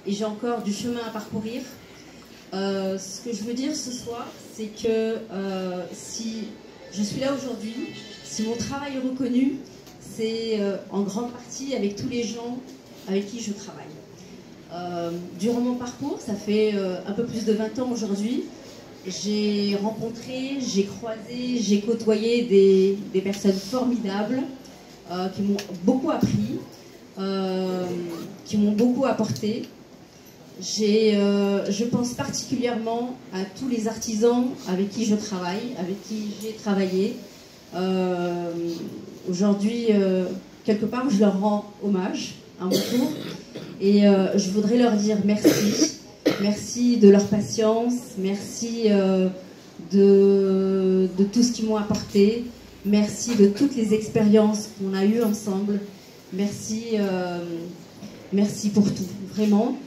et j'ai encore du chemin à parcourir. Ce que je veux dire ce soir, c'est que si je suis là aujourd'hui, si mon travail est reconnu, c'est en grande partie avec tous les gens avec qui je travaille. Durant mon parcours, ça fait un peu plus de 20 ans aujourd'hui, j'ai rencontré, j'ai croisé, j'ai côtoyé des personnes formidables qui m'ont beaucoup appris, qui m'ont beaucoup apporté. Je pense particulièrement à tous les artisans avec qui je travaille, avec qui j'ai travaillé. Aujourd'hui, quelque part, je leur rends hommage à mon tour et je voudrais leur dire merci. Merci de leur patience, merci de tout ce qu'ils m'ont apporté, merci de toutes les expériences qu'on a eues ensemble, merci pour tout, vraiment.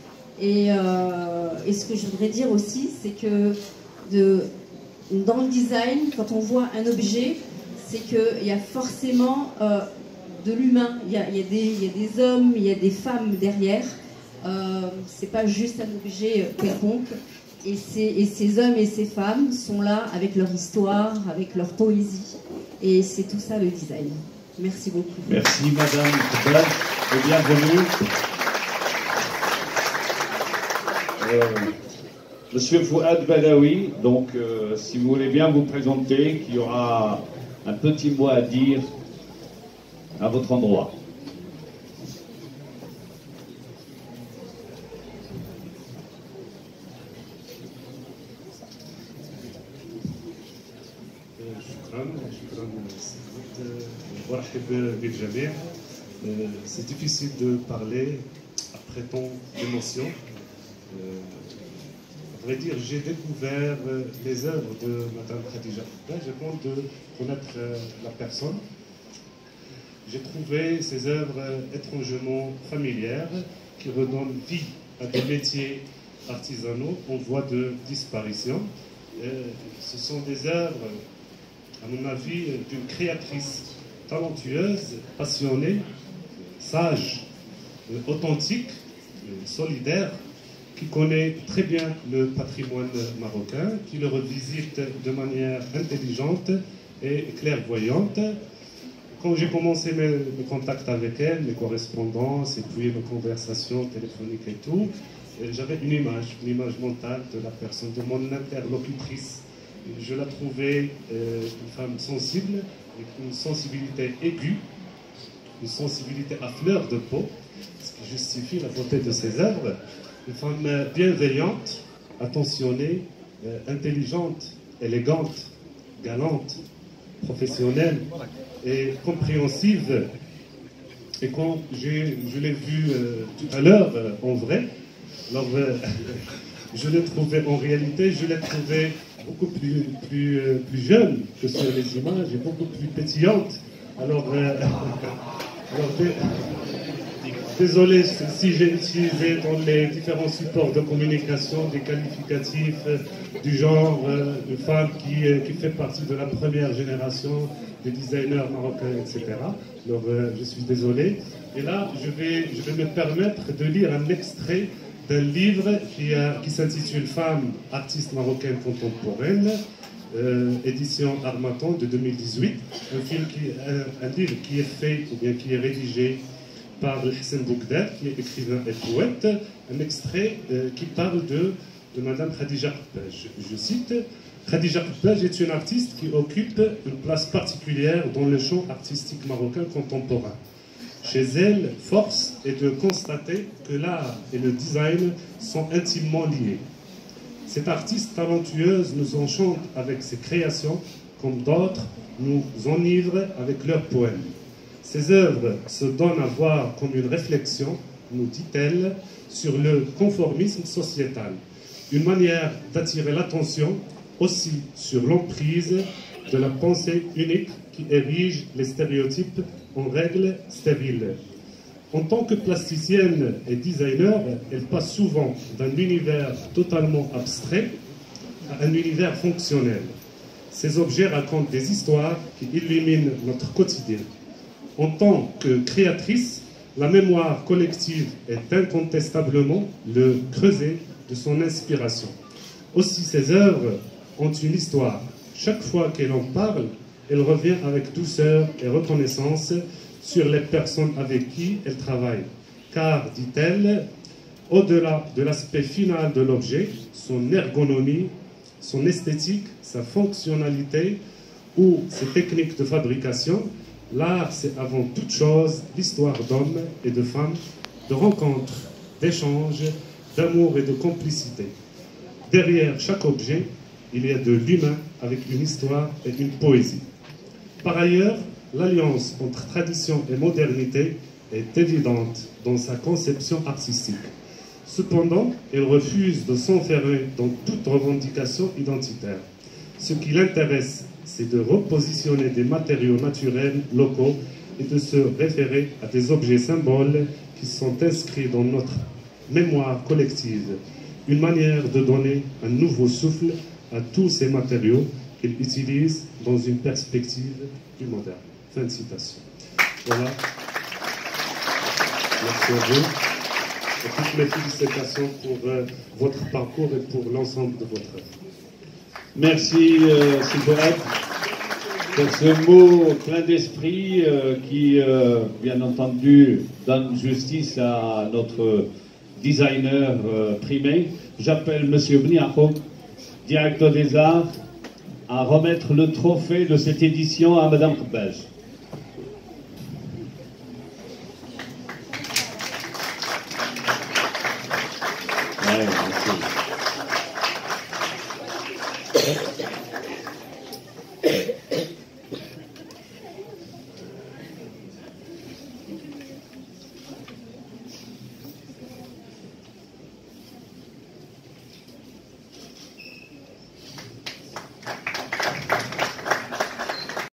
Et ce que je voudrais dire aussi, c'est que dans le design, quand on voit un objet, c'est qu'il y a forcément de l'humain, il y a des hommes, il y a des femmes derrière. C'est pas juste un objet quelconque, et ces hommes et ces femmes sont là avec leur histoire, avec leur poésie, et c'est tout ça le design. Merci beaucoup. Merci Madame Kebal, et bienvenue. Monsieur Fouad Badawi, donc si vous voulez bien vous présenter, qu'il y aura un petit mot à dire à votre endroit. C'est difficile de parler après tant d'émotions. À vrai dire, j'ai découvert les œuvres de Madame Khadija Khoubbaj avant de connaître la personne. J'ai trouvé ces œuvres étrangement familières qui redonnent vie à des métiers artisanaux en voie de disparition. Ce sont des œuvres, à mon avis, d'une créatrice talentueuse, passionnée, sage, authentique, solidaire, qui connaît très bien le patrimoine marocain, qui le revisite de manière intelligente et clairvoyante. Quand j'ai commencé mes contacts avec elle, mes correspondances et puis mes conversations téléphoniques et tout, j'avais une image mentale de la personne, de mon interlocutrice. Je la trouvais une femme sensible, avec une sensibilité aiguë, une sensibilité à fleur de peau, ce qui justifie la beauté de ses œuvres. Une femme bienveillante, attentionnée, intelligente, élégante, galante, professionnelle et compréhensive. Et quand je l'ai vue tout à l'heure en vrai, alors je l'ai trouvée en réalité, je l'ai trouvée beaucoup plus jeune que sur les images et beaucoup plus pétillante. Alors désolé si j'ai utilisé dans les différents supports de communication des qualificatifs du genre de femme qui fait partie de la première génération des designers marocains, etc. Alors je suis désolé. Et là, je vais me permettre de lire un extrait d'un livre qui s'intitule Femmes, artistes marocaines contemporaines, édition Harmattan de 2018. Un livre qui est fait, ou bien qui est rédigé par Hassan Boukdar, qui est écrivain et poète, un extrait qui parle de Madame Khadija Khoubbaj. Je cite: Khadija Khoubbaj est une artiste qui occupe une place particulière dans le champ artistique marocain contemporain. Chez elle, force est de constater que l'art et le design sont intimement liés. Cette artiste talentueuse nous enchante avec ses créations, comme d'autres nous enivrent avec leurs poèmes. Ses œuvres se donnent à voir comme une réflexion, nous dit-elle, sur le conformisme sociétal, une manière d'attirer l'attention aussi sur l'emprise de la pensée unique qui érige les stéréotypes en règles stériles. En tant que plasticienne et designer, elle passe souvent d'un univers totalement abstrait à un univers fonctionnel. Ces objets racontent des histoires qui illuminent notre quotidien. En tant que créatrice, La mémoire collective est incontestablement le creuset de son inspiration. Aussi, ses œuvres ont une histoire. Chaque fois qu'elle en parle, elle revient avec douceur et reconnaissance sur les personnes avec qui elle travaille. Car, dit-elle, au-delà de l'aspect final de l'objet, son ergonomie, son esthétique, sa fonctionnalité ou ses techniques de fabrication, l'art, c'est avant toute chose l'histoire d'hommes et de femmes, de rencontres, d'échanges, d'amour et de complicité. Derrière chaque objet, il y a de l'humain avec une histoire et une poésie. Par ailleurs, l'alliance entre tradition et modernité est évidente dans sa conception artistique. Cependant, elle refuse de s'enfermer dans toute revendication identitaire. Ce qui l'intéresse, c'est de repositionner des matériaux naturels locaux et de se référer à des objets symboles qui sont inscrits dans notre mémoire collective. Une manière de donner un nouveau souffle à tous ces matériaux qu'il utilise dans une perspective plus moderne. Fin de citation. Voilà. Merci à vous. Et toutes mes félicitations pour votre parcours et pour l'ensemble de votre œuvre. Merci, Sylvain, pour ce mot plein d'esprit qui, bien entendu, donne justice à notre designer primé. J'appelle M. Bniahouk, directeur des Arts, à remettre le trophée de cette édition à Mme Kbaj. Ouais, merci.